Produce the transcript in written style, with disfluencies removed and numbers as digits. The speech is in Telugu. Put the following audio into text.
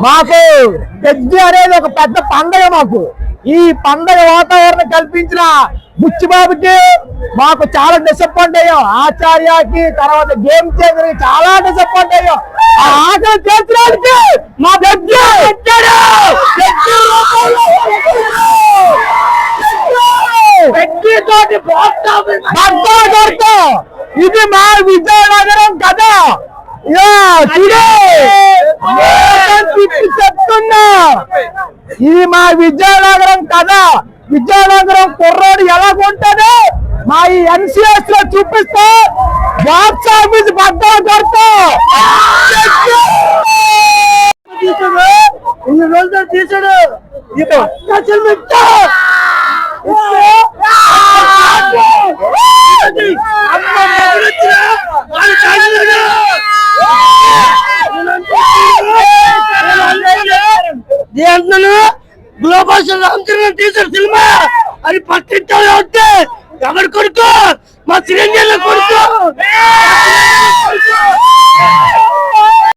మాకు పెద్ద అనేది ఒక పెద్ద పండగ. మాకు ఈ పండగ వాతావరణం కల్పించిన బుచ్చిబాబుకి మాకు చాలా డిసప్పాయింట్ అయ్యాం. ఆచార్యకి తర్వాత గేమ్ చేంజర్ చాలా డిసప్పాయింట్ అయ్యాం. ఆ ఆటలు తీర్చడానికి మా ఇది మా విజయనగరం కథ. చెప్తున్నా, ఇది మా విజయనగరం కథ. విజయనగరం కుర్రోడు ఎలాగుంటదో మా ఈ ఎన్సిఎస్ లో చూపిస్తా. బాక్స్ ఆఫీస్ బద్దలు కొడతా. ఇన్ని రోజులు తీసాడు గ్లోబల్ రామచంద్ర టీచర్ సినిమా అది పట్టించాలి వస్తే ఎవరి కొడుకు మా చిరంజీవి